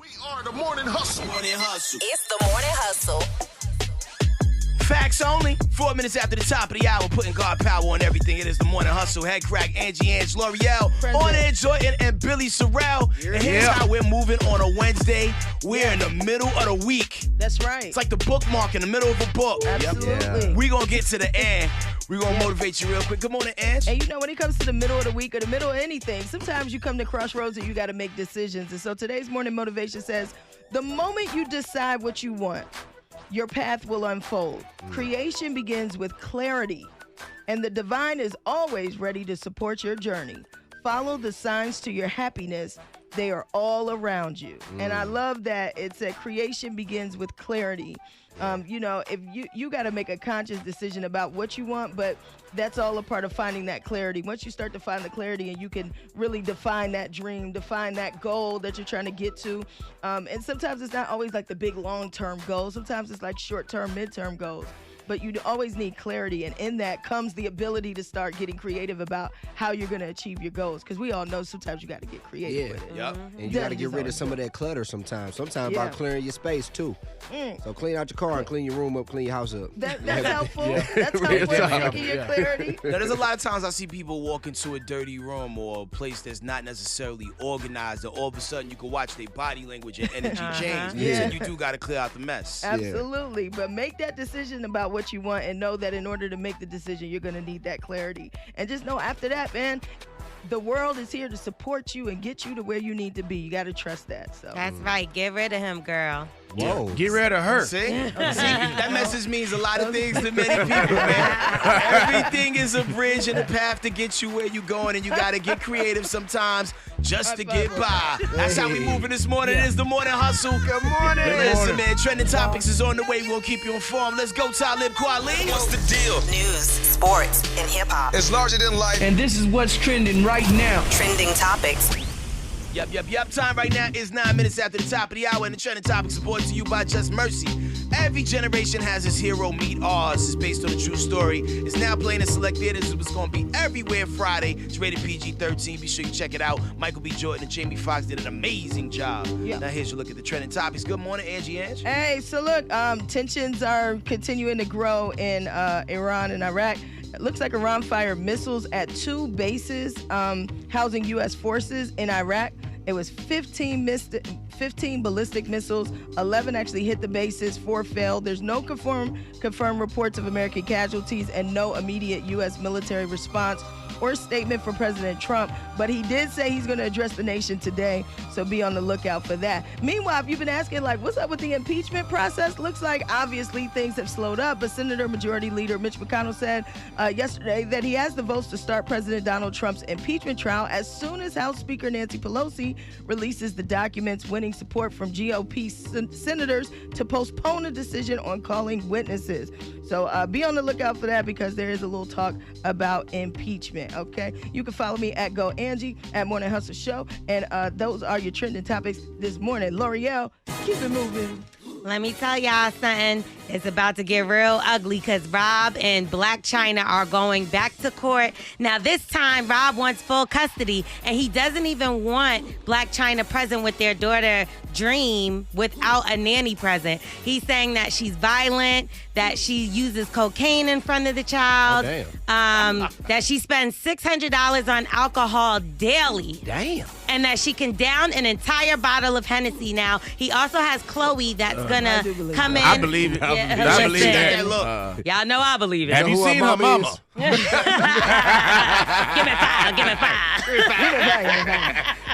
We are the Morning Hustle. Morning Hustle. It's the Morning Hustle. Facts only. 4 minutes after the top of the hour, putting God power on everything. It is the Morning Hustle. Headkrack, Angie Ange, L'Oreal, on Air Jordan, and Billy Sorrell. And here's how we're moving on a Wednesday. We're in the middle of the week. That's right. It's like the bookmark in the middle of a book. Absolutely. We're going to get to the end. We're going to motivate you real quick. Good morning, Ange. And you know, when it comes to the middle of the week or the middle of anything, sometimes you come to crossroads and you got to make decisions. And so today's morning motivation says, the moment you decide what you want, your path will unfold. Creation begins with clarity, and the divine is always ready to support your journey. Follow the signs to your happiness. They are all around you. And I love that it said creation begins with clarity. You know, if you got to make a conscious decision about what you want, but that's all a part of finding that clarity. Once you start to find the clarity and you can really define that dream, define that goal that you're trying to get to. And sometimes it's not always like the big long-term goals. Sometimes it's like short-term, mid-term goals. But you always need clarity, and in that comes the ability to start getting creative about how you're going to achieve your goals. Because we all know sometimes you got to get creative with it. Yep. And you got to get rid of some of that clutter sometimes. Sometimes about clearing your space, too. So clean out your car and clean your room up, clean your house up. That's helpful. That's helpful in making your clarity. Now, there's a lot of times I see people walk into a dirty room or a place that's not necessarily organized, and all of a sudden you can watch their body language and energy change. Yeah. So you do got to clear out the mess. Absolutely. But make that decision about what you want and know that in order to make the decision, you're going to need that clarity. And just know after that, man, the world is here to support you and get you to where you need to be. You got to trust that. So That's right. Get rid of him, girl. Whoa. Get rid of her. See? That message means a lot of things to many people, man. Everything is a bridge and a path to get you where you're going, and you got to get creative sometimes just to get by. That's how we moving this morning. It is the Morning Hustle. Good morning. Listen, man, trending topics is on the way. We'll keep you informed. Let's go, Talib Kweli. What's the deal? News, sports, and hip-hop. It's larger than life. And this is what's trending right now. Trending topics. Yep. Time right now is 9 minutes after the top of the hour, and the trending topic is brought to you by Just Mercy. Every generation has its hero. Meet ours. It's based on a true story. It's now playing in select theaters. It's going to be everywhere Friday. It's rated PG-13. Be sure you check it out. Michael B. Jordan and Jamie Foxx did an amazing job. Now here's your look at the trending topics. Good morning, Angie Ange. Hey, so look, tensions are continuing to grow in Iran and Iraq. It looks like Iran fired missiles at 2 bases housing U.S. forces in Iraq. It was 15 ballistic missiles. 11 actually hit the bases. 4 failed. There's no confirmed reports of American casualties and no immediate U.S. military response or statement from President Trump, but he did say he's going to address the nation today, so be on the lookout for that. Meanwhile, if you've been asking, like, what's up with the impeachment process? Looks like, obviously, things have slowed up, but Senator Majority Leader Mitch McConnell said yesterday that he has the votes to start President Donald Trump's impeachment trial as soon as House Speaker Nancy Pelosi releases the documents, winning support from GOP senators to postpone a decision on calling witnesses. So be on the lookout for that because there is a little talk about impeachment, okay? You can follow me at GoAngie, at Morning Hustle Show, and those are your trending topics this morning. L'Oreal, keep it moving. Let me tell y'all something. It's about to get real ugly because Rob and Blac Chyna are going back to court. Now, this time, Rob wants full custody, and he doesn't even want Blac Chyna present with their daughter, Dream, without a nanny present. He's saying that she's violent, that she uses cocaine in front of the child, that she spends $600 on alcohol daily. Damn. And that she can down an entire bottle of Hennessy. Now, he also has Chloe that's going to come in. I believe it. I believe that. Look. Y'all know I believe it. Have you seen her mama? Give me five.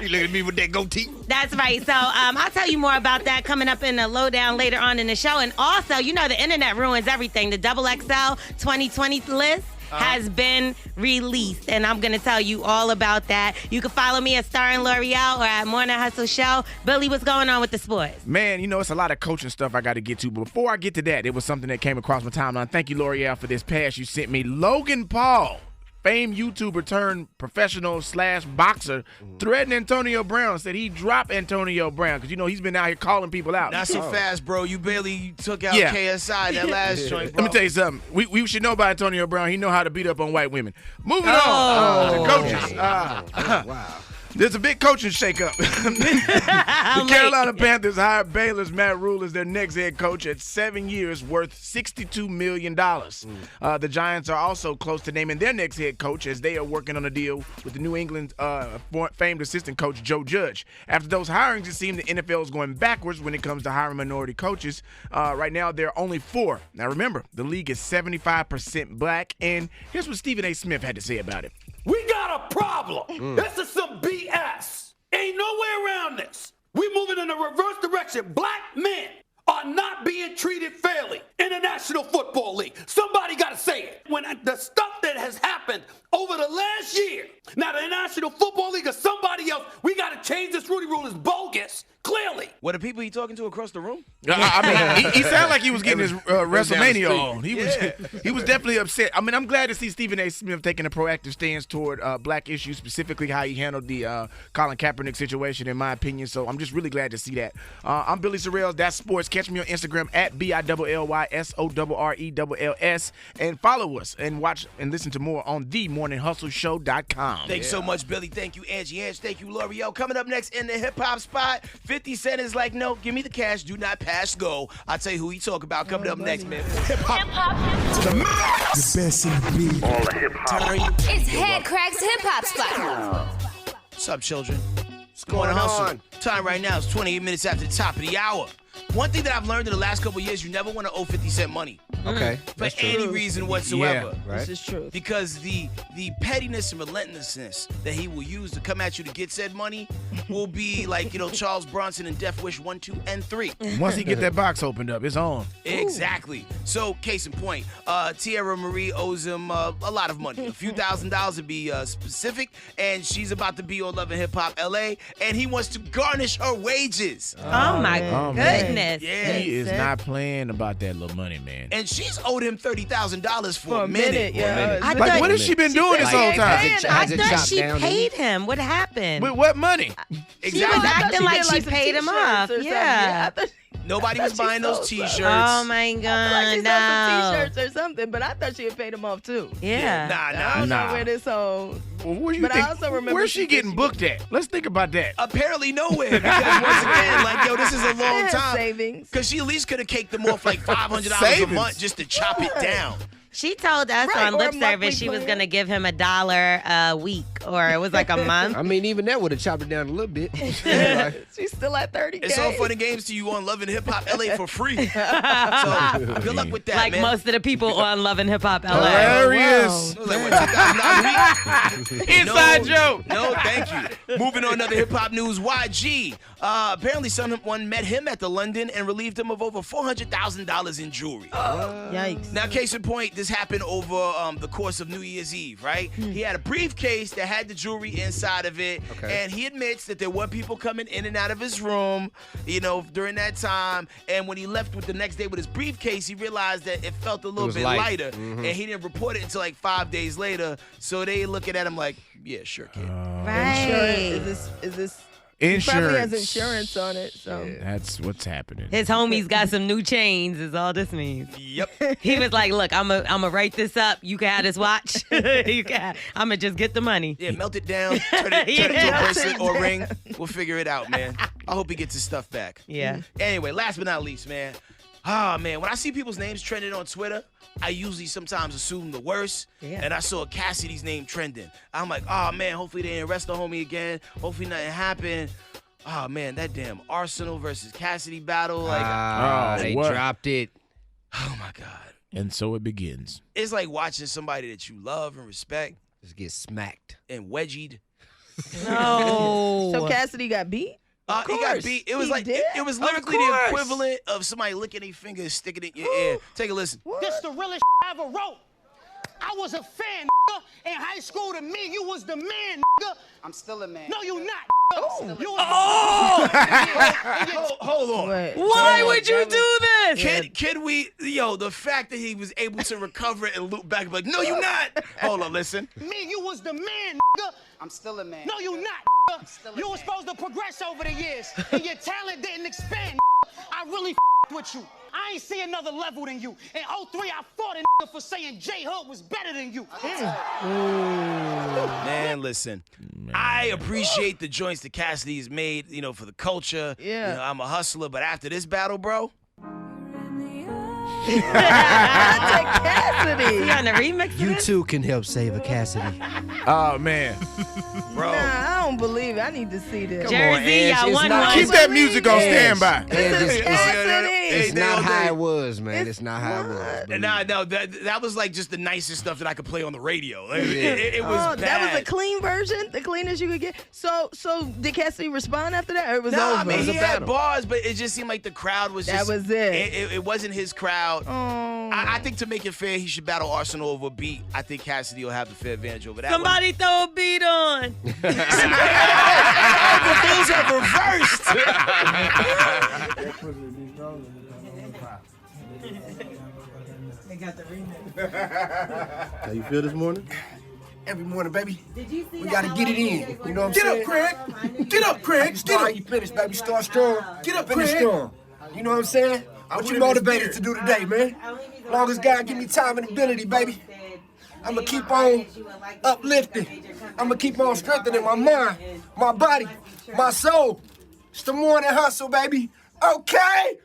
You look at me with that goatee. That's right. So I'll tell you more about that coming up in the lowdown later on in the show. And also, you know, the internet ruins everything. The XXL 2020 list has been released, and I'm going to tell you all about that. You can follow me at Star and L'Oreal or at Morning Hustle Show. Billy, what's going on with the sports? Man, you know, it's a lot of coaching stuff I got to get to. But before I get to that, it was something that came across my timeline. Thank you, L'Oreal, for this pass you sent me. Logan Paul, famed YouTuber turned professional / boxer, threatened Antonio Brown, said he dropped Antonio Brown because, you know, he's been out here calling people out. Not so fast, bro. You barely took out KSI in that last joint, bro. Let me tell you something. We should know about Antonio Brown. He know how to beat up on white women. Moving on to coaches. Wow. There's a big coaching shakeup. The Carolina Panthers hired Baylor's Matt Rule as their next head coach at 7 years, worth $62 million. The Giants are also close to naming their next head coach as they are working on a deal with the New England famed assistant coach Joe Judge. After those hirings, it seems the NFL is going backwards when it comes to hiring minority coaches. Right now, there are only 4. Now, remember, the league is 75% black, and here's what Stephen A. Smith had to say about it. We got a problem. This is some BS. Ain't no way around this. We moving in a reverse direction. Black men are not being treated fairly in the National Football League. Somebody got to say it. When the stuff that has happened over the last year, now the National Football League or somebody else, we got to change this Rudy Rule. Is bogus. Clearly. What the people he talking to across the room? I mean, he sounded like he was getting his WrestleMania on. He was definitely upset. I mean, I'm glad to see Stephen A. Smith taking a proactive stance toward black issues, specifically how he handled the Colin Kaepernick situation, in my opinion. So I'm just really glad to see that. I'm Billy Sorrells. That's sports. Catch me on Instagram at BILLYSORRELLS and follow us and watch and listen to more on themorninghustleshow.com. Thanks so much, Billy. Thank you, Angie. Thank you, L'Oreal. Coming up next in the hip-hop spot, 50 Cent is like, no, give me the cash, do not pass go. I'll tell you who he talk about coming up next, man. Hip-hop to the max. The best in the beat. All the hip-hop. It's Headkrack's hip-hop spot. What's up, children? What's going on? Time right now is 28 minutes after the top of the hour. One thing that I've learned in the last couple of years, you never want to owe 50 Cent money. Okay. For any reason whatsoever. Yeah, right. This is true. Because the pettiness and relentlessness that he will use to come at you to get said money will be like, Charles Bronson in Death Wish 1, 2, and 3. Once he get that box opened up, it's on. Exactly. So, case in point, Tierra Marie owes him a lot of money, a few $1,000s to be specific, and she's about to be on Love and Hip Hop LA, and he wants to garnish her wages. Oh my goodness. Yeah. He is not playing about that little money, man. And she's owed him $30,000 for a minute. Yeah. Like, what has she been doing this whole time? I thought she paid him. What happened? With what money? She was acting like she paid him off. Yeah. Nobody was buying those T-shirts. Oh my God, Like she no. sold some T-shirts or something, but I thought she had paid him off too. Yeah. Nah. I don't know where this whole. Well, where you But I think, also remember where's she she said getting she- booked at? Let's think about that. Apparently nowhere, because once again, this is a long Had time. savings. Because she at least could have caked them off like $500 a month just to chop it down. She told us Right, on or lip a monthly service she was plan. going to give him $1 a week, or it was like a month. I mean, even that would have chopped it down a little bit. She's still at 30K. It's all fun and games to you on Love and Hip Hop LA for free. So good luck with that, Like man. most of the people on Love and Hip Hop LA. Hilarious. It was like, what, $2,000 a week? Inside joke. No, thank you. Moving on, another hip hop news. YG. Apparently, someone met him at the London and relieved him of over $400,000 in jewelry. Yikes. Now, case in point, this happened over the course of New Year's Eve, right? He had a briefcase that had the jewelry inside of it, and he admits that there were people coming in and out of his room, during that time. And when he left with the next day with his briefcase, he realized that it felt a little bit lighter, and he didn't report it until like 5 days later. So they looking at him like, yeah, sure, kid. Right. Is this? Insurance. He probably has insurance on it, so. That's what's happening. His homies got some new chains, is all this means. Yep. He was like, look, I'm gonna write this up. You can have this watch. I'm gonna just get the money. Yeah, melt it down, turn it into a bracelet or ring. We'll figure it out, man. I hope he gets his stuff back. Yeah. Anyway, last but not least, man. Man, when I see people's names trending on Twitter, I usually sometimes assume the worst. Yeah. And I saw Cassidy's name trending. I'm like, oh, man, hopefully they didn't arrest the homie again. Hopefully nothing happened. Oh, man, that damn Arsenal versus Cassidy battle. Like, They what? dropped it. oh, my God. And so it begins. It's like watching somebody that you love and respect Just get smacked. and wedgied. No. So Cassidy got beat? He got beat. It was He like did? it was lyrically the equivalent of somebody licking their fingers, sticking it in your ear. Take a listen. This the realest I ever wrote. I was a fan, in high school. To me, you was the man, I'm still a man. No, you not. You Hold on. Why would you do this? Kid, the fact that he was able to recover it and loop back, like, no, you not. Hold on, listen. Me, you was the man, I'm still a man. No, you not. You were supposed to progress over the years, and your talent didn't expand. I really with you. I ain't see another level than you. In 03, I fought a nigga for saying J Hood was better than you. Man, listen. I appreciate the joints that Cassidy's made, for the culture. Yeah. I'm a hustler, but after this battle, bro. Cassidy. He on the remix of You this? too can help save a Cassidy. Oh, man. Bro. Nah, I don't believe it. I need to see this. Jersey, I won one. Keep that music on standby. It's not how it was, man. It's not how it was. No, that was like just the nicest stuff that I could play on the radio. It was bad. That was a clean version, the cleanest you could get. So did Cassidy respond after that, or it was No, over? I mean, It was he a had battle. bars, but it just seemed like the crowd was just... That was it. It wasn't his crowd. Oh. I think to make it fair, he should battle Arsenal over a beat. I think Cassidy will have the fair advantage over that Somebody throw a beat on. The Bills have reversed. They got the remix. How you feel this morning? Every morning, baby. Did you see We gotta get it in. You know what I'm saying? Get up, Craig. Get up, Craig. Start how you finish, baby. Start strong. Get up, Finish Craig. strong. You know what I'm saying? What you motivated to do today, man? Long as God give me time and ability, baby. I'ma keep on uplifting. I'ma keep on strengthening my mind, my body, my soul. It's the morning hustle, baby. Okay?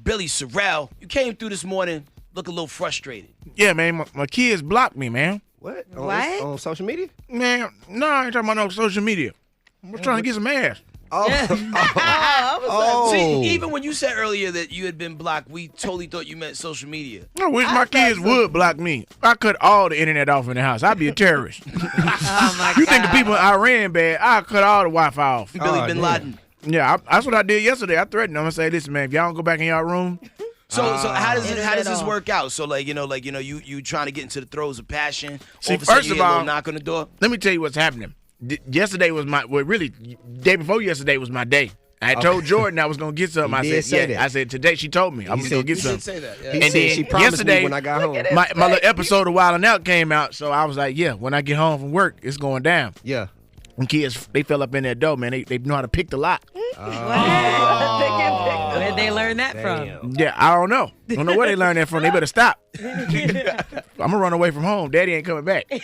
Billy Sorrell, you came through this morning looking a little frustrated. Yeah, man. My kids blocked me, man. What? What? On social media? Man, no, I ain't talking about no social media. I'm trying to get some ass. See, even when you said earlier that you had been blocked, we totally thought you meant social media. I wish my kids would block me. I cut all the internet off in the house. I'd be a terrorist. You think the people in Iran bad? I cut all the Wi-Fi off. Billy Bin Laden. Yeah, that's what I did yesterday. I threatened them. I said, listen, man, if y'all don't go back in y'all room. So how does this work out? So you trying to get into the throes of passion. See, all of a sudden first you of hear a little all, knock on the door. Let me tell you what's happening. Yesterday was day before yesterday was my day. I told Jordan I was gonna get something. I said, I said today. She told me I'm gonna go get something. Say that. Yeah. And then she promised yesterday, me when I got home. my little episode of Wild 'N Out came out, so I was like, yeah, when I get home from work, it's going down. Yeah. When kids, they fell up in that dough, man. They know how to pick the lock. Where'd they learn that from? Yeah, I don't know. Don't know where they learned that from. They better stop. I'm gonna run away from home. Daddy ain't coming back. Damn.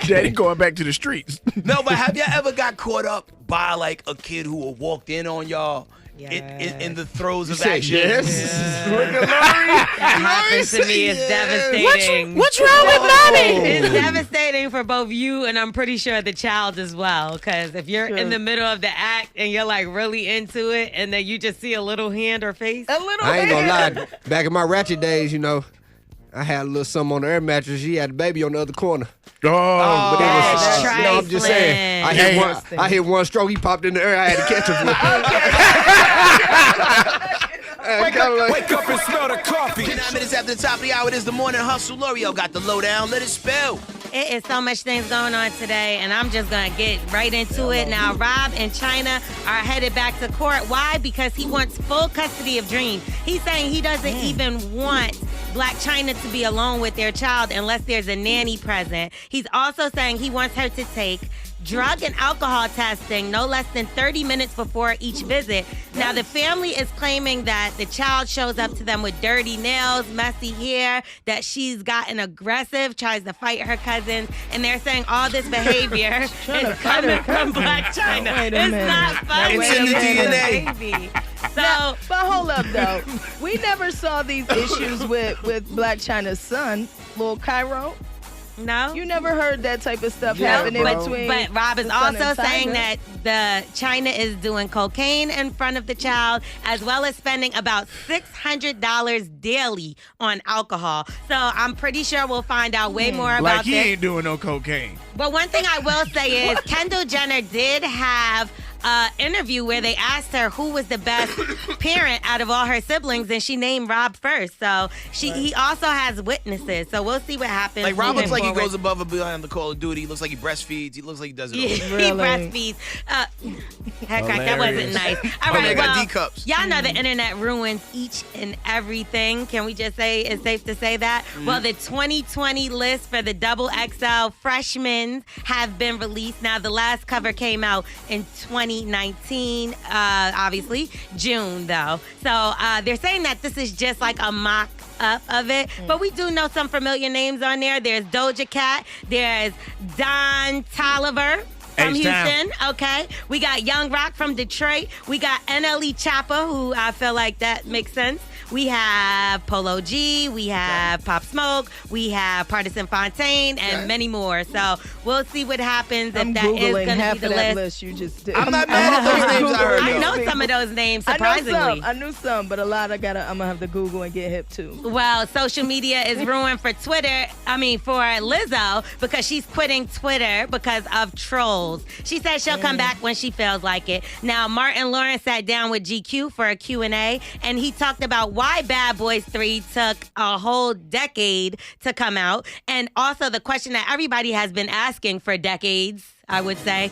Daddy going back to the streets. No, but have you ever got caught up by like a kid who walked in on y'all in the throes of action? That happens to me. It's devastating. What's wrong with Lonnie? It's devastating for both you and I'm pretty sure the child as well. Because if you're in the middle of the act and you're like really into it and then you just see a little hand or face. I ain't gonna lie. Back in my ratchet days, I had a little something on the air mattress. She had the baby on the other corner. Oh, but it was, that's I'm just saying. I hit one stroke. He popped in the air. I had to catch him. Wake up and smell the coffee. 9 minutes after the top of the hour, it is the morning hustle. L'Oreal got the lowdown. Let it spill. It is so much things going on today, and I'm just going to get right into it. Now, Rob and China are headed back to court. Why? Because he wants full custody of Dream. He's saying he doesn't even want Black China to be alone with their child unless there's a nanny present. He's also saying he wants her to take drug and alcohol testing no less than 30 minutes before each visit. Now, the family is claiming that the child shows up to them with dirty nails, messy hair, that she's gotten aggressive, tries to fight her cousins, and they're saying all this behavior is coming from Black China. It's not funny. It's in the DNA. Baby. But hold up, though. We never saw these issues with Black China's son, Lil Cairo. No. You never heard that type of stuff happening between. But Rob is also saying that the China is doing cocaine in front of the child, as well as spending about $600 daily on alcohol. So I'm pretty sure we'll find out way more about like he this. ain't doing no cocaine. But one thing I will say is Kendall Jenner did have an interview where they asked her who was the best parent out of all her siblings, and she named Rob first. So he also has witnesses. So we'll see what happens. Like Rob looks like he forward. goes above and beyond the Call of Duty. He looks like he breastfeeds. He looks like he does it all. He breastfeeds. Headkrack, that wasn't nice. All right, got well, D-cups. y'all know the internet ruins each and everything. Can we just say it's safe to say that? Well, the 2020 list for the XXL freshmen have been released. Now, the last cover came out in 2018. 2019, obviously, June, though. So they're saying that this is just like a mock up of it, but we do know some familiar names on there. There's Doja Cat, there's Don Toliver from Houston. Okay. We got Young Rock from Detroit. We got NLE Choppa, who I feel like that makes sense. We have Polo G. We have Pop Smoke. We have Partisan Fontaine and many more. So we'll see what happens if that is going to be the list. You just did. I'm not mad at those names I heard. I know some of those names, surprisingly. I knew some, but a lot I'm going to have to Google and get hip to. Well, social media is ruined for for Lizzo, because she's quitting Twitter because of trolls. She said she'll come back when she feels like it. Now, Martin Lawrence sat down with GQ for a Q&A, and he talked about why Bad Boys 3 took a whole decade to come out, and also the question that everybody has been asking for decades, I would say,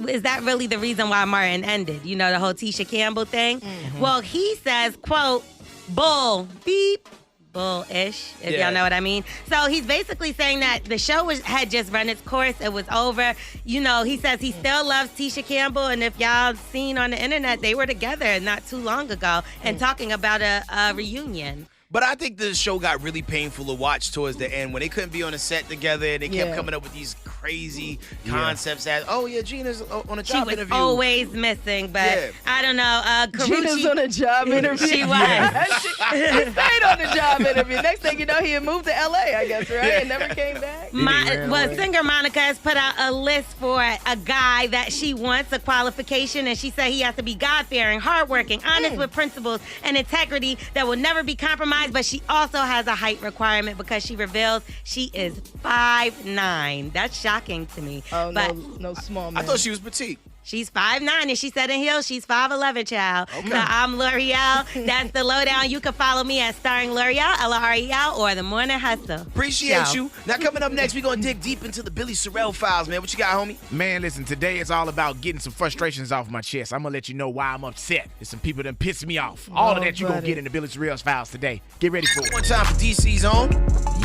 is that really the reason why Martin ended? You know, the whole Tisha Campbell thing? Well, he says, quote, bull, beep, bullish, if y'all know what I mean. So he's basically saying that the show had just run its course. It was over. You know, he says he still loves Tisha Campbell, and if y'all seen on the internet, they were together not too long ago and talking about a reunion. But I think the show got really painful to watch towards the end when they couldn't be on a set together and they kept coming up with these crazy concepts as, Gina's on a job interview. She was always missing, but I don't know. Gina's on a job interview. She was. He stayed on the job interview. Next thing you know, he had moved to L.A., I guess, right? And never came back. Singer Monica has put out a list for a guy that she wants, a qualification, and she said he has to be God-fearing, hardworking, honest with principles, and integrity that will never be compromised. But she also has a height requirement because she reveals she is 5'9". That's shocking to me. Oh, but no small man. I thought she was petite. She's 5'9", and she said in heels she's 5'11", child. Okay. So I'm L'Oreal. That's the lowdown. You can follow me at Starring L'Oreal, L-R-E-L, or The Morning Hustle. Appreciate you. Now, coming up next, we're going to dig deep into the Billy Sorrell files, man. What you got, homie? Man, listen, today it's all about getting some frustrations off my chest. I'm going to let you know why I'm upset. There's some people that piss me off. All of that you're going to get in the Billy Sorrell's files today. Get ready for it. One time for DC's own.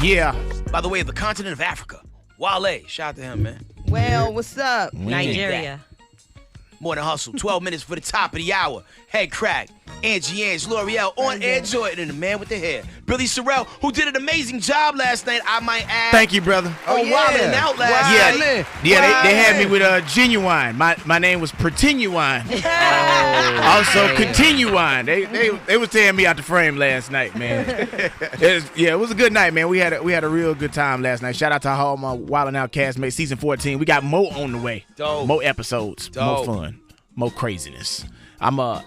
Yeah. By the way, the continent of Africa. Wale. Shout out to him, man. Well, what's up? Nigeria. Morning Hustle, 12 minutes for the top of the hour. Headkrack, Angie Ange, L'Oreal, on Air Jordan, and the man with the hair, Billy Sorrell, who did an amazing job last night, I might add. Thank you, brother. Wildin' out last night. Yeah, they had me with Genuine. My name was Pertinuine. Also, Continuine. They was tearing me out the frame last night, man. It was a good night, man. We had a real good time last night. Shout out to all my Wildin' Out castmates. Season 14. We got more on the way. Dope. More episodes. More fun. More craziness.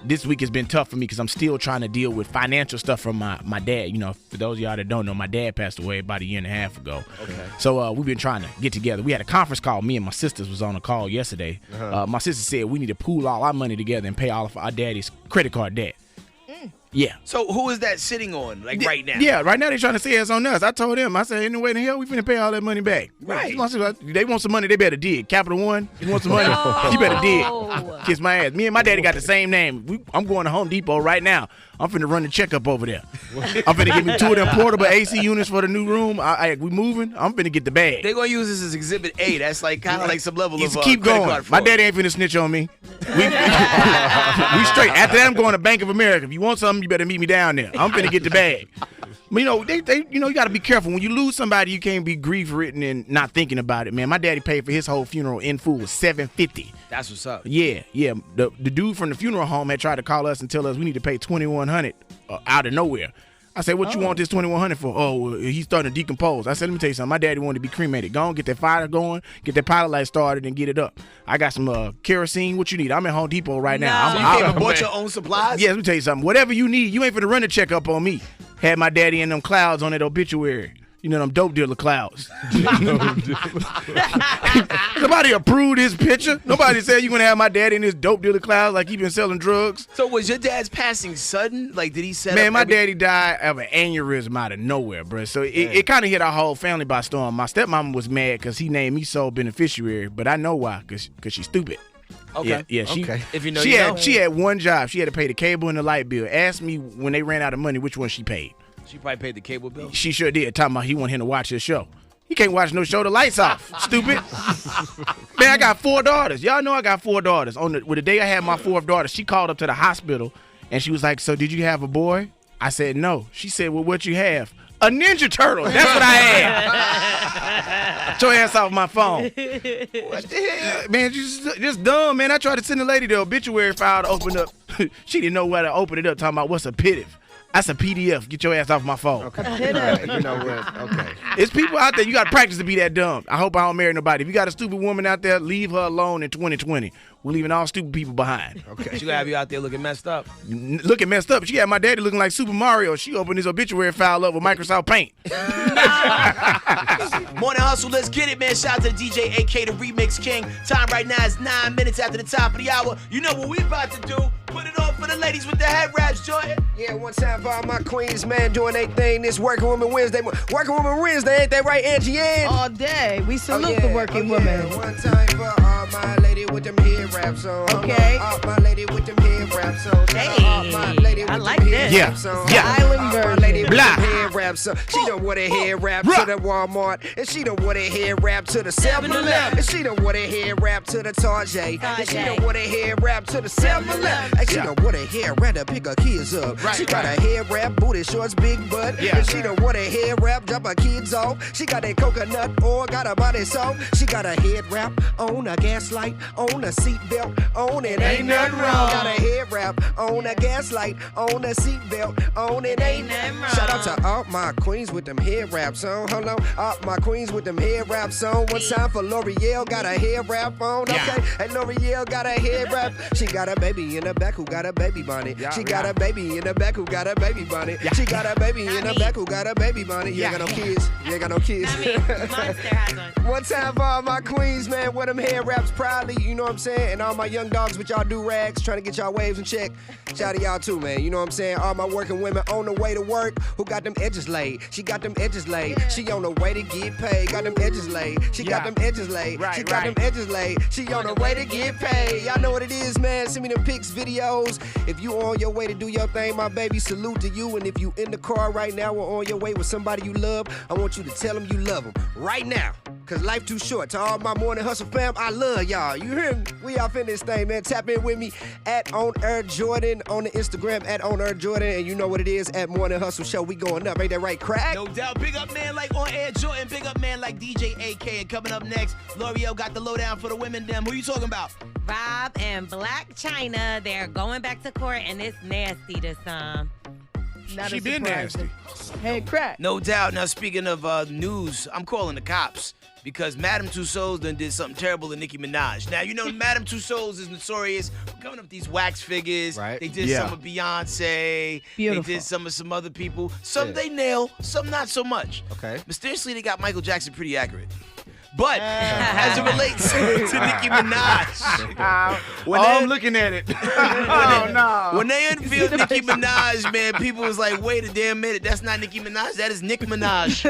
This week has been tough for me because I'm still trying to deal with financial stuff from my dad. You know, for those of y'all that don't know, my dad passed away about 1.5 years ago. Okay. So we've been trying to get together. We had a conference call. Me and my sisters was on a call yesterday. My sister said we need to pool all our money together and pay all of our daddy's credit card debt. Yeah. So who is that sitting on, right now? Yeah, right now they're trying to say it's on us. I told them, I said, ain't no way in the hell we finna pay all that money back. Right. They want some money, they better dig. Capital One, you want some money? You better dig. Kiss my ass. Me and my daddy got the same name. I'm going to Home Depot right now. I'm finna run the checkup over there. I'm finna give me 2 of them portable AC units for the new room. We moving. I'm finna get the bag. They're gonna use this as Exhibit A. That's like kind of like some level of keep going. My daddy ain't finna snitch on me. We straight. After that, I'm going to Bank of America. If you want something, you better meet me down there. I'm finna get the bag. But, you gotta be careful. When you lose somebody, you can't be grief-ridden and not thinking about it, man. My daddy paid for his whole funeral in full, $750. That's what's up. Yeah. The dude from the funeral home had tried to call us and tell us we need to pay $2,100 out of nowhere. I said, what you want this $2,100 for? Oh, well, he's starting to decompose. I said, let me tell you something. My daddy wanted to be cremated. Go on, get that fire going, get that pilot light started, and get it up. I got some kerosene. What you need? I'm at Home Depot right now. So you came and bought your own supplies? Yeah, let me tell you something. Whatever you need, you ain't finna run the check up on me. Had my daddy in them clouds on that obituary. You know, them dope dealer clouds. Nobody approved his picture. Nobody said you gonna have my daddy in his dope dealer clouds like he been selling drugs. So was your dad's passing sudden? Like, did he set up? Man, my daddy died of an aneurysm out of nowhere, bro. So it kind of hit our whole family by storm. My stepmama was mad because he named me sole beneficiary, but I know why, because she's stupid. Okay. Yeah. If you know, she had one job. She had to pay the cable and the light bill. Ask me when they ran out of money which one she paid. She probably paid the cable bill. She sure did. Talking about he wanted him to watch his show. You can't watch no show. The lights off. Stupid. Man, I got 4 daughters. Y'all know I got 4 daughters. The day I had my 4th daughter, she called up to the hospital, and she was like, so did you have a boy? I said, no. She said, well, what you have? A Ninja Turtle. That's what I had. Get your ass off my phone. What the hell? Man, just dumb, man. I tried to send the lady the obituary file to open up. She didn't know where to open it up, talking about what's a PIDF. That's a PDF. Get your ass off my phone. Okay. Right. You know what? Okay. It's people out there. You got to practice to be that dumb. I hope I don't marry nobody. If you got a stupid woman out there, leave her alone in 2020. We're leaving all stupid people behind. Okay. She gonna have you out there looking messed up. Looking messed up. She had my daddy looking like Super Mario. She opened his obituary file up with Microsoft Paint. Morning Hustle, let's get it, man. Shout out to DJ AK, the Remix King. Time right now is 9 minutes after the top of the hour. You know what we about to do. Put it on for the ladies with the head wraps, Jordan. Yeah, one time for all my queens, man, doing their thing this Working Woman Wednesday. Working Woman Wednesday, ain't that right, Angie Ann? All day. We salute the working women. One time for all my lady with them head wraps on. Okay. All my lady with them head wraps on. Hey, I like this. Yeah. Island my version. lady with Blah. them head wraps on. She done wore a head wrap to the Walmart. And she done wore a head wrap to the 7-Eleven. And she done wore a head wrap to the Target. And she done wore a head wrap to the 7-Eleven. And she done wore a hair wrap to pick her kids up. Right, she got a hair wrap, booty shorts, big butt. Yeah. And she done wore a hair wrap, drop her kids off. She got a coconut oil, got her body soft. She got a head wrap on a gaslight, on a seatbelt, on it ain't nothing wrong. Got a head wrap on a gaslight, on a seatbelt, on it ain't nothing wrong. Shout out to all my queens with them head wraps on. Hold on, all my queens with them head wraps on. One time for L'Oreal, got a head wrap on. Okay, and L'Oreal got a head wrap. She got a baby in the back who got a baby bonnet. She got a baby in the back who got a baby bonnet. She got a baby in the back who got a baby bonnet. You ain't got no kids. You ain't got no kids. One time for all my queens, man, wear them hair wraps proudly, you know what I'm saying? And all my young dogs with y'all do-rags, trying to get y'all waves in check. Shout out to y'all too, man, you know what I'm saying? All my working women on the way to work who got them edges laid. She got them edges laid. She on the way to get paid. Got them edges laid. She got them edges laid. She got them edges laid. She on the way to get paid. Y'all know what it is, man. Send me them pics, videos. If you on your way to do your thing, my baby, salute to you. And if you in the car right now or on your way with somebody you love, I want you to tell them you love them right now. Cause life too short. To all my Morning Hustle fam, I love y'all. You hear me? We off in this thing, man. Tap in with me at On Air Jordan on the Instagram at On Air Jordan, and you know what it is at Morning Hustle Show. We going up, ain't that right, Crack? No doubt. Big up man like On Air Jordan. Big up man like DJ AK. And coming up next, L'Oreal got the lowdown for the women. Them. Who you talking about? Rob and Black China, they're going back to court, and it's nasty this time. She been nasty. Headkrack. No doubt. Now, speaking of news, I'm calling the cops because Madame Tussauds done did something terrible to Nicki Minaj. Now, you know Madame Tussauds is notorious for coming up with these wax figures. Right. They did some of Beyonce. Beautiful. They did some other people. Some they nail, some not so much. Okay. Mysteriously, they got Michael Jackson pretty accurate. But as it relates to Nicki Minaj, I'm looking at it. when they unveiled Nicki Minaj, man, people was like, wait a damn minute, that's not Nicki Minaj, that is Nick Minaj.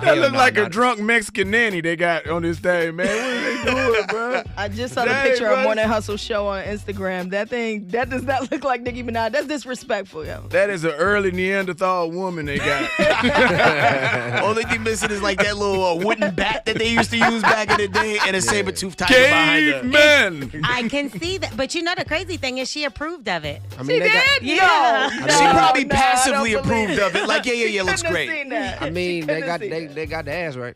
That look like a drunk Mexican nanny they got on this thing, man. What are they doing, bro? I just saw the picture of Morning Hustle Show on Instagram. That does not look like Nicki Minaj. That's disrespectful, yo. That is an early Neanderthal woman they got. Only thing missing is like that little wooden bat that they used to use back in the day and a saber-toothed tiger behind her. Caveman. I can see that, but you know the crazy thing is she approved of it. I mean, She did? Yeah. No. She probably No, passively I don't believe approved of it. Like, yeah, looks Couldn't have great. seen that. I mean, they got Couldn't have seen they got the ass right.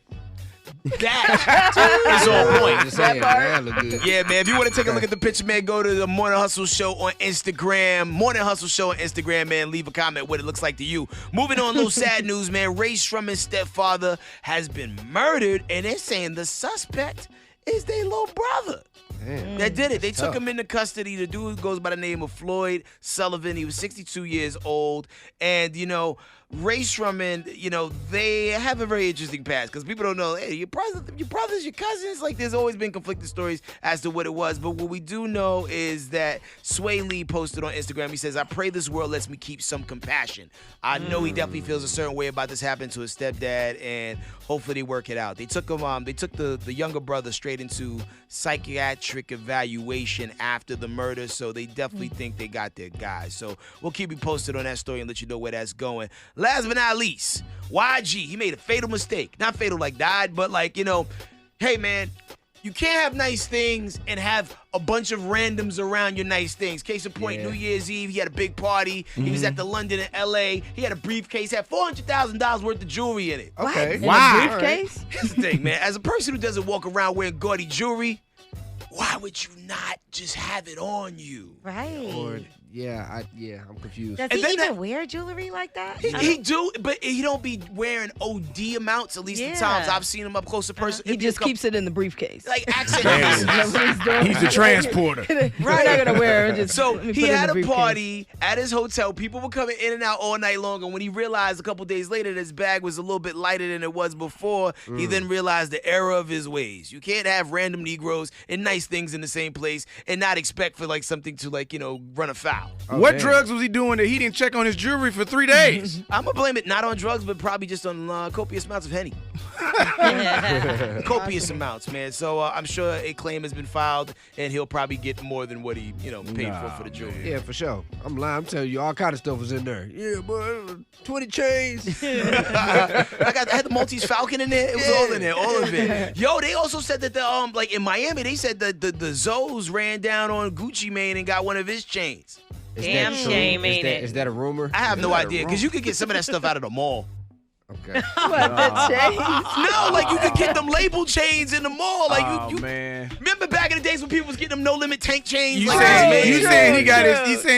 That is on point. Just saying, that look good. Yeah, man. If you want to take a look at the picture, man, go to the Morning Hustle Show on Instagram. Morning Hustle Show on Instagram, man. Leave a comment what it looks like to you. Moving on, a little sad news, man. Ray Shrumman's stepfather has been murdered, and they're saying the suspect is their little brother. Damn. That did it. They took tough. him into custody. The dude goes by the name of Floyd Sullivan. He was 62 years old. And, you know, Ray Shrumman, you know, they have a very interesting past because people don't know, hey, your brothers, your cousins, like there's always been conflicting stories as to what it was. But what we do know is that Sway Lee posted on Instagram, he says, I pray this world lets me keep some compassion. I know he definitely feels a certain way about this happening to his stepdad, and hopefully they work it out. They took him, they took the younger brother straight into psychiatric evaluation after the murder, so they definitely think they got their guy. So we'll keep you posted on that story and let you know where that's going. last but not least, YG. He made a fatal mistake. Not fatal like died, but like, hey, man, you can't have nice things and have a bunch of randoms around your nice things. Case in point, New Year's Eve, he had a big party. He was at the London and L.A. He had a briefcase, had $400,000 worth of jewelry in it. Okay. Why? A briefcase? Here's the thing, man. As a person who doesn't walk around wearing gaudy jewelry, why would you not just have it on you? Right. Or, I'm confused. Does he even wear jewelry like that? He do, but he don't be wearing OD amounts, at least the times I've seen him up close to person. He just keeps it in the briefcase. Like accent. He's the transporter. Right. We're not going to wear it. So he had a party at his hotel. People were coming in and out all night long. And when he realized a couple days later that his bag was a little bit lighter than it was before, he then realized the error of his ways. You can't have random Negroes and nice things in the same place and not expect for like something to run afoul. What drugs was he doing that he didn't check on his jewelry for 3 days? I'm going to blame it not on drugs, but probably just on copious amounts of Henny. Copious amounts, man. So I'm sure a claim has been filed, and he'll probably get more than what he, paid for the jewelry. Yeah, for sure. I'm lying. I'm telling you, all kind of stuff was in there. Yeah, boy, 20 chains. I had the Maltese Falcon in there. It was all in there, all of it. Yo, they also said that like in Miami, they said that the Zoes ran down on Gucci Mane and got one of his chains. Damn shame, ain't it? Is that a rumor? I have no idea, because you could get some of that stuff out of the mall. Okay. What, the chains? No, like you could get them label chains in the mall. Like man. Remember back in the days when people was getting them no limit tank chains? You like saying he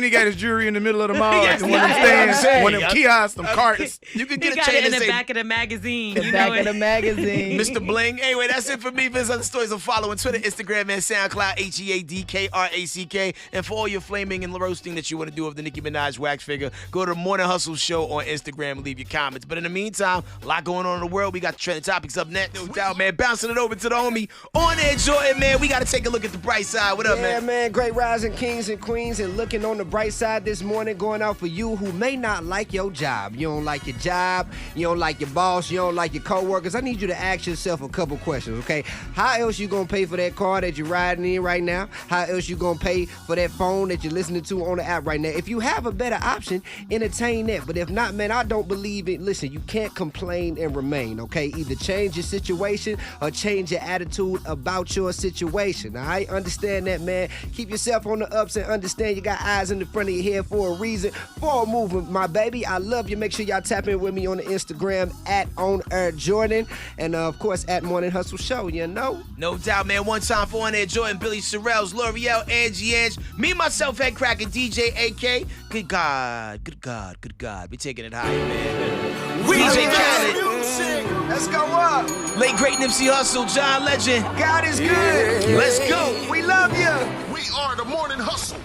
got his jewelry in the middle of the mall, Yes, like one of them stands, one of them kiosks, them carts. You could He get a got chain it in that the say back of the magazine. The back of the magazine. Mr. Bling. Anyway, that's it for me. For other stories, I'll follow on Twitter, Instagram, and SoundCloud, HeadKrack. And for all your flaming and roasting that you want to do of the Nicki Minaj wax figure, go to the Morning Hustle Show on Instagram and leave your comments. But in the meantime, a lot going on in the world. We got the trending topics up next. No doubt, man. Bouncing it over to the homie on there, Jordan, man. We got to take a look at the bright side. What up, man? Yeah, man. Great rising kings and queens, and looking on the bright side this morning, going out for you who may not like your job. You don't like your job. You don't like your boss. You don't like your coworkers. I need you to ask yourself a couple questions, okay? How else you gonna pay for that car that you're riding in right now? How else you gonna pay for that phone that you're listening to on the app right now? If you have a better option, entertain that. But if not, man, I don't believe it. Listen, you can't complain and remain, okay? Either change your situation or change your attitude about your situation. I understand that, man. Keep yourself on the ups and understand you got eyes in the front of your head for a reason, for a movement, my baby. I love you. Make sure y'all tap in with me on the Instagram at OnAirJordan, and of course at Morning Hustle Show, you know? No doubt, man. One time for On Air Jordan, Billy Sorrells, L'Oreal, Angie Ange, me, myself, Headkrack, and DJ AK. Good God, good God, good God. We taking it higher, man. DJ Khaled. Let's go up. Late great Nipsey Hussle, John Legend. God is good. Let's go. We love you. We are the Morning Hustle.